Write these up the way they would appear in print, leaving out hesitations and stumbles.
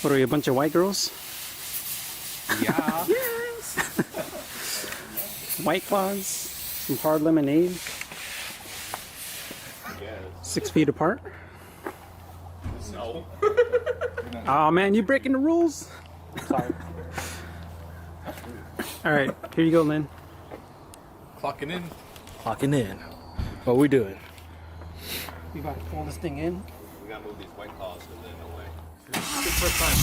What are we, a bunch of white girls? Yeah. Yes! White Claws, some hard lemonade. 6 feet apart. No. Oh man, you breaking the rules? Sorry. Alright, here you go, Lynn. Clocking in. Clocking in. What we doing? We about to pull this thing in. We gotta move these white claws because there's no way. It's the first time.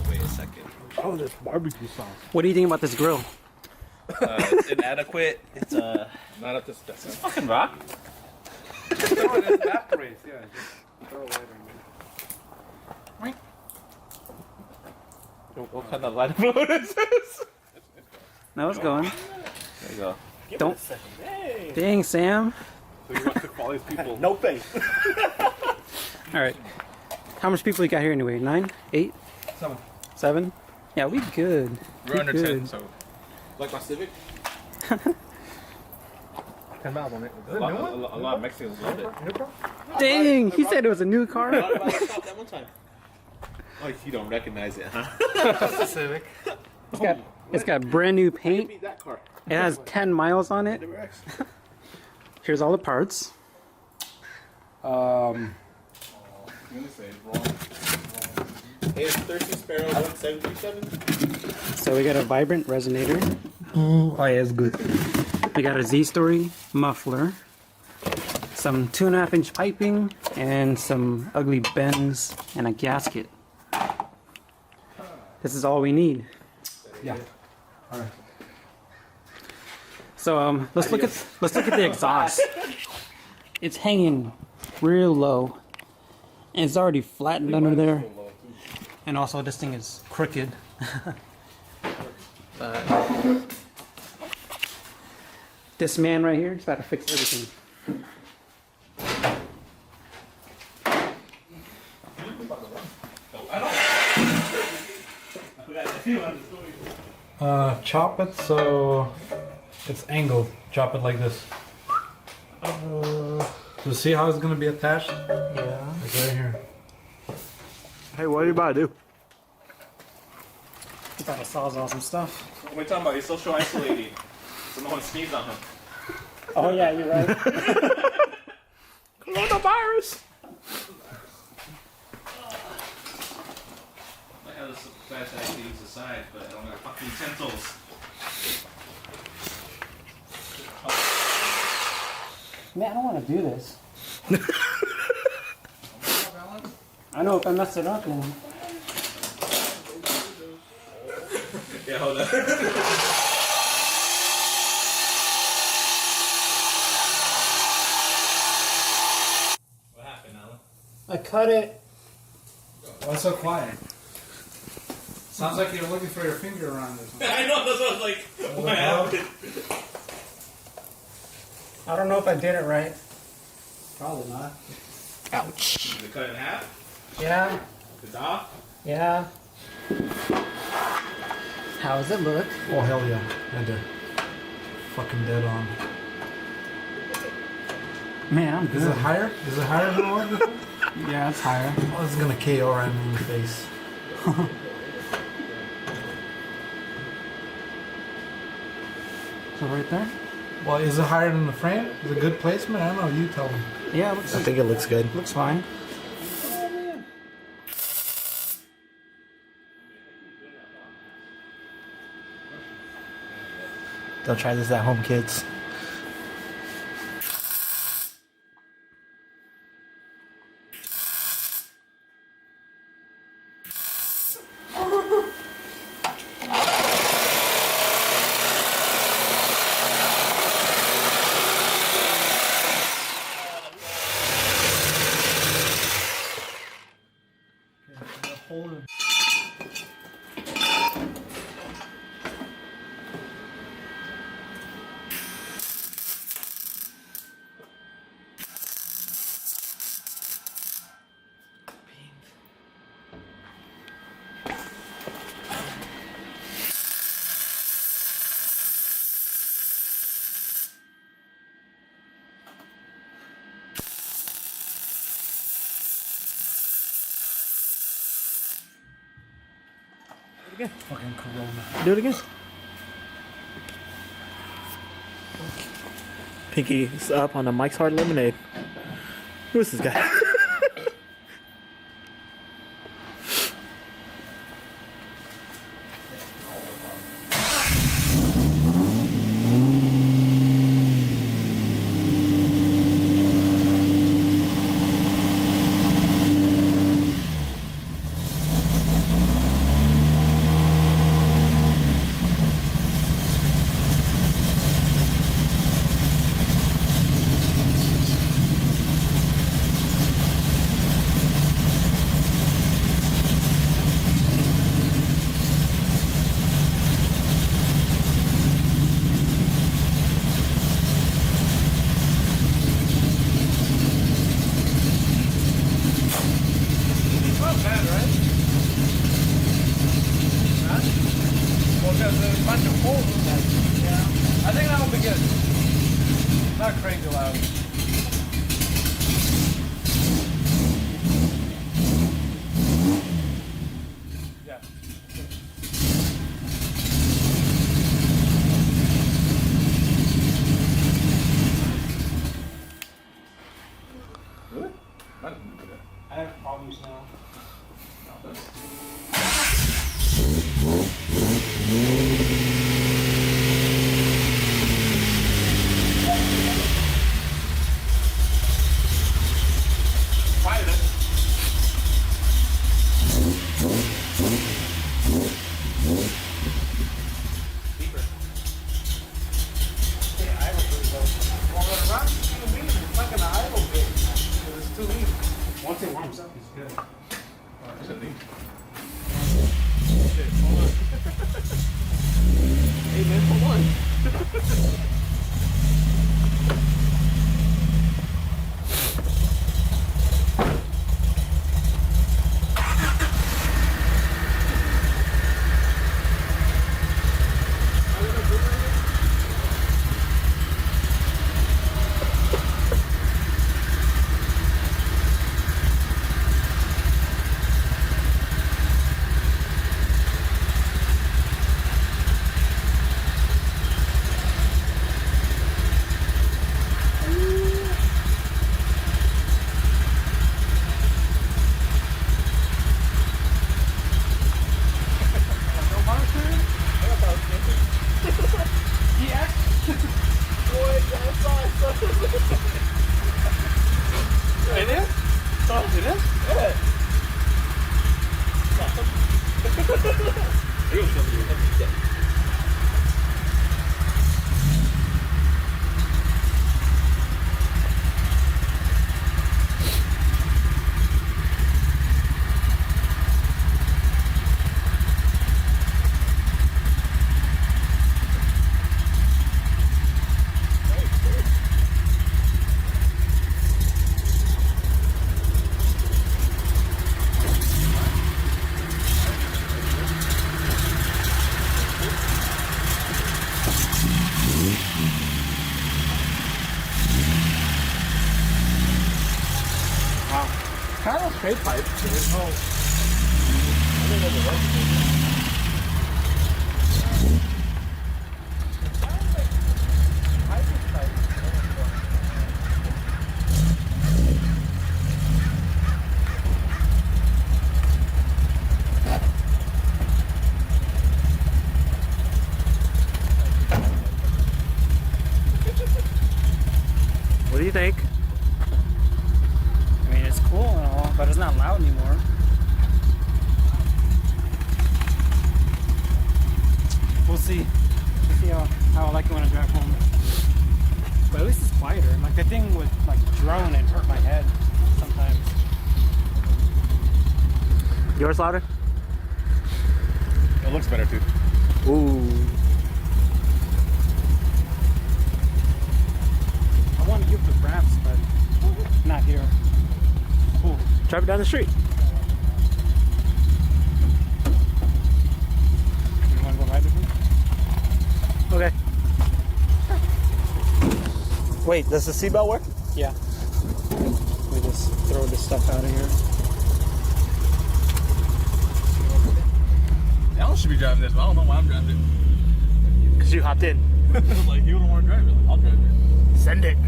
Wait a second. Oh, this barbecue sauce. What do you think about this grill? It's inadequate. It's not up to spec. It's fucking rock. It evaporates, yeah. Just throw lighter in there. What kind of light blower is this? No, it's going. There you go. Don't. Dang, Sam. So you want to follow these people? No face. Alright. How much people you got here anyway? 9? 8? 7. 7? Yeah, we good. We're under good. 10, so. Like my Civic? 10 miles on it. Is A it a new one? lot of Mexicans love it. New car? Dang, he said it was a new I car. bought it at the shop that one time. Oh, you don't recognize it, huh? Civic. It's got brand new paint. Beat that car. It has 10 miles on it. Here's all the parts. I'm gonna say it's wrong. Hey, it's Thirsty Sparrow 1737. So we got a vibrant resonator. Oh, yeah, it's good. We got a Z-Story muffler. Some 2.5-inch piping. And some ugly bends and a gasket. This is all we need. Yeah. All right. So let's look at the exhaust. It's hanging real low. And it's already flattened under there. And also this thing is crooked. This man right here is about to fix everything. Chop it so it's angled. Chop it like this. So see how it's gonna be attached? Yeah. Like right here. Hey, what are you about to do? He's about to sawzall some stuff. What are we talking about? He's social isolating. So no one sneezed on him. Oh yeah, you're right. Coronavirus! I have this fast I can use the side, but I don't have fucking utensils. Man, I don't want to do this. I know if I mess it up, then Yeah, hold on. What happened, Alan? I cut it. Why so quiet? Sounds like you're looking for your finger around it. I know, that's what I was like, what happened? I don't know if I did it right. Probably not. Ouch. Did it cut it in half? Yeah. It's off? Yeah. How does it look? Oh hell yeah. And they're fucking dead on. Man, I'm good. Is it higher? Is it higher than what before? Yeah, it's higher. Oh, it's gonna KO right in the face. So right there? Well, is it higher than the frame? Is it good placement? I don't know. You tell me. Yeah, it looks, I think it looks good. looks fine. Don't try this at home, kids. Again. Fucking Corona. Do it again. Pinky's up on the Mike's Hard Lemonade. Who is this guy? Not bad, right? Huh? Well, because there's a bunch of holes in that. Yeah. I think that'll be good. Not crazy loud. Yeah. Really? I didn't do that. I have problems now. Quiet it. Deeper. Yeah, I will do those. Well, the rock is going to be fucking idle bit. It's too easy. Once it warms up, it's good. There's a leak. Shit, hold on. Hey man, hold on. It is? Oh, it is? Kind of straight pipe. So there's no. I think there's a right. What do you think? I mean, it's cool and all, but it's not loud anymore. We'll see. We'll see how I like it when I drive home. But at least it's quieter. Like the thing would like drone and hurt my head sometimes. Yours louder? It looks better too. Ooh. I want to give the raps, but not here. Cool. Drive it down the street. You want to go ride with me? Okay. Wait, does the seatbelt work? Yeah. Let me just throw this stuff out of here. That else should be driving this, but I don't know why I'm driving it. Because you hopped in. Like, you don't want to drive it. Like, I'll drive it. Send it.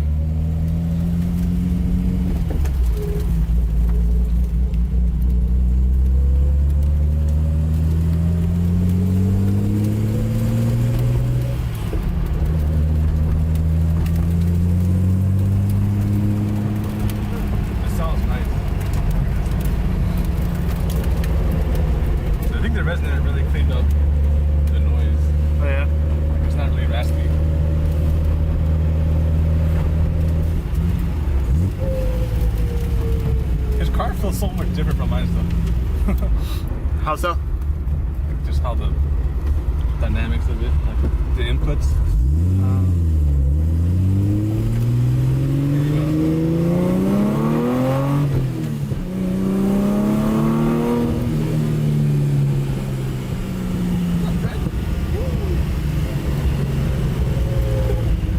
This sounds nice. I think the resonator really cleaned up the noise. Oh, yeah. It's not really raspy. His car feels so much different from mine, though. How so? Like just how the dynamics of it, like the inputs.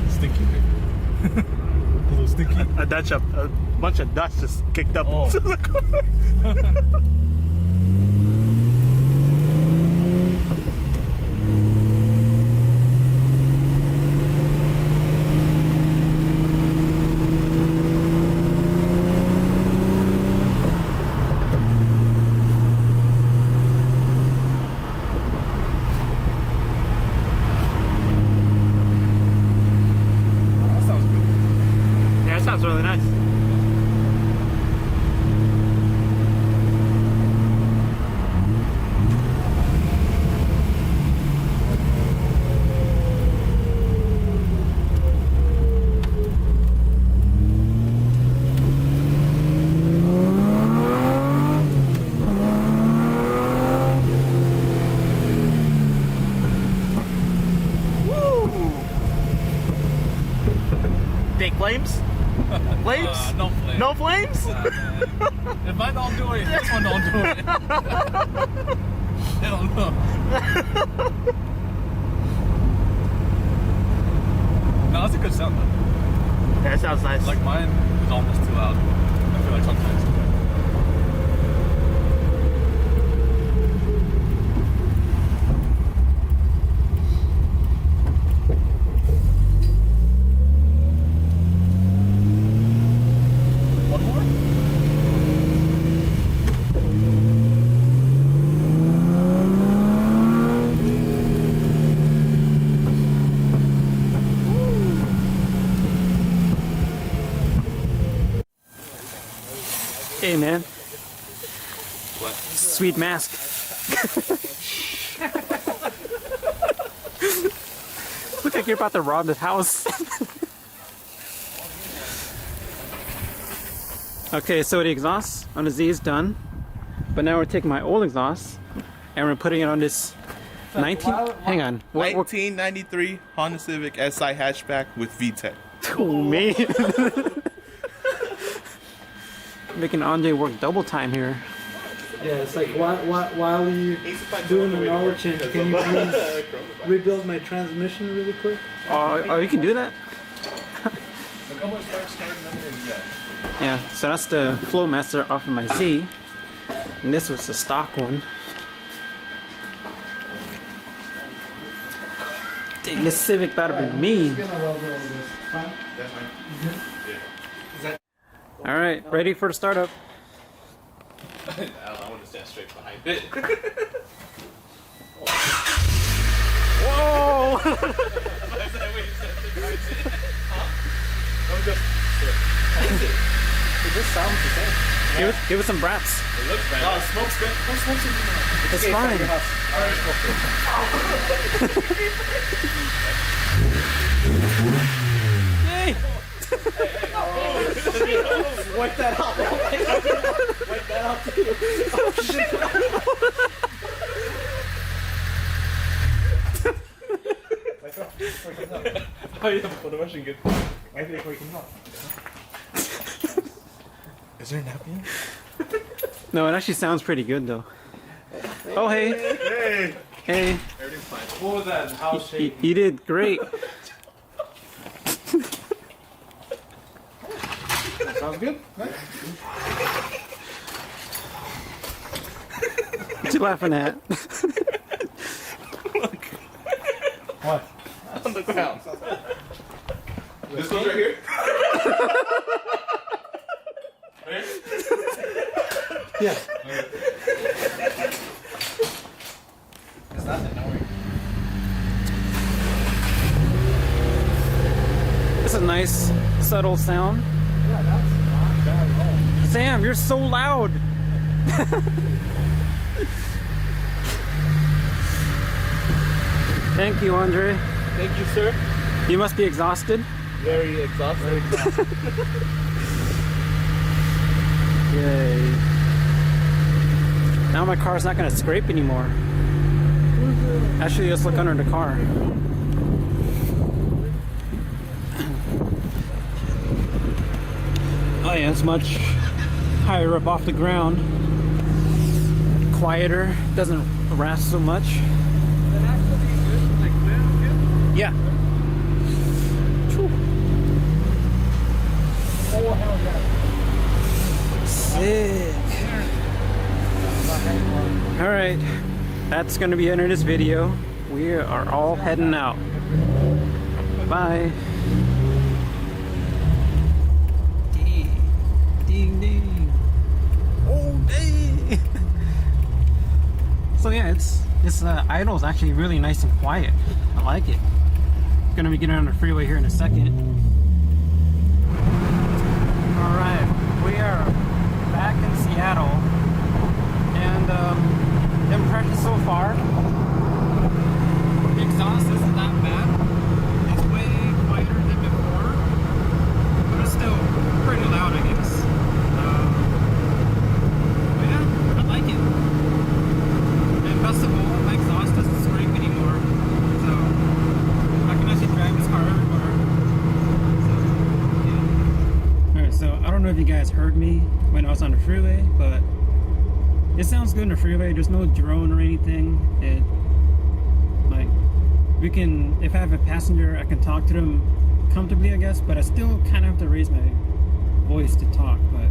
Stinky. A little stinky. A bunch of dust just kicked up. Oh. into the car. That sounds good. Yeah, that sounds really nice. Think flames? Flames? No flame. No flames? If I don't do it, this one don't do it. Hell no. No, that's a good sound though. Yeah, that sounds nice. Like mine is almost too loud. I feel like sometimes. One more? Hey man, What? sweet mask. Look like you're about to rob this house. Okay, so the exhaust on the Z is done, but now we're taking my old exhaust and we're putting it on this 19. Hang on, what? 1993 Honda Civic SI hatchback with VTEC. Oh man. Making Andrei work double time here. Yeah, it's like while you doing an oil change, can you please rebuild my transmission really quick? Oh, you can do that? Yeah, so that's the Flow Master off of my Z. And this was the stock one. Dang, this Civic better be mean. Alright, ready for the startup. I want to stand straight behind it. Whoa! It just sounds the same. Give it some braps. It looks bad. No, smoke's good. Don't smoke something. It's fine. Yay! Wipe that out. Wipe that out too. Oh shit. Oh yeah, for the Russian good. I think we can not. Is there a napkin? No, it actually sounds pretty good though. Oh hey. Hey. Hey. Everything's fine. What was that? House shape? You did great. Sounds good? What you laughing at? What? On the ground. This one's right here. Right? Yeah. It's not annoying. It's a nice, subtle sound. Yeah, that's not bad at all. Sam, you're so loud. Thank you, Andrei. Thank you, sir. You must be exhausted. Very exhausting. Yay. Now my car's not going to scrape anymore. Actually, let's look under the car. Oh yeah, it's much higher up off the ground. Quieter, doesn't rasp so much. That actually good, like clear good. Yeah. Phew. Oh hell yeah. Sick. Alright, that's going to be the end of this video. We are all heading out. Bye. Ding, ding. Oh, dang. So yeah, this idle is actually really nice and quiet. I like it. Gonna be getting on the freeway here in a second. Alright, we are back in Seattle. And impression so far, the exhaust isn't that bad. It's way quieter than before, but it's still pretty loud, I guess. But yeah, I like it. And best of all, my exhaust doesn't scrape anymore, so I can actually drive this car everywhere. So, yeah. Alright, so I don't know if you guys heard me when I was on the freeway, but it sounds good in the freeway. There's no drone or anything. It, like, we can, if I have a passenger, I can talk to them comfortably, I guess, but I still kind of have to raise my voice to talk, but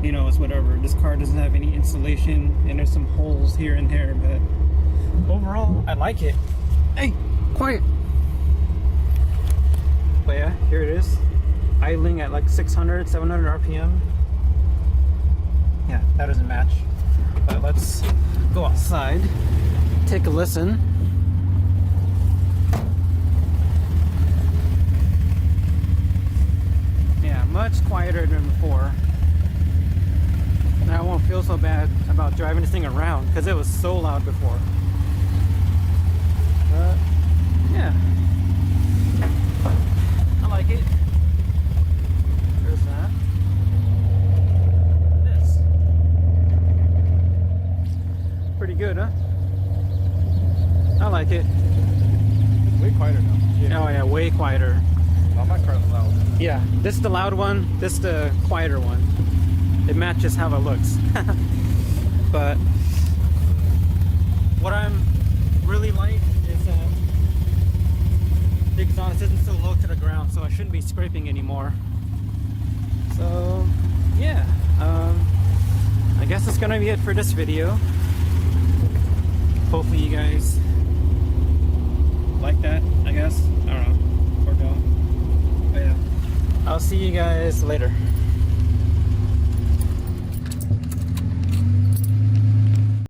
you know, it's whatever. This car doesn't have any insulation and there's some holes here and there, but overall, I like it. Hey, quiet. But yeah, here it is. Idling at like 600, 700 RPM. Yeah, that doesn't match. But let's go outside, take a listen. Yeah, much quieter than before. Now I won't feel so bad about driving this thing around because it was so loud before. But yeah, I like it. There's that. Pretty good, huh? I like it. Way quieter now. Oh yeah, way quieter. Oh, my car's loud. Yeah, this is the loud one, this is the quieter one. It matches how it looks. But what I'm really like is that the exhaust isn't so low to the ground, so I shouldn't be scraping anymore. So yeah, I guess that's gonna be it for this video. Hopefully you guys like that, I guess. I don't know. Or don't. But yeah. I'll see you guys later.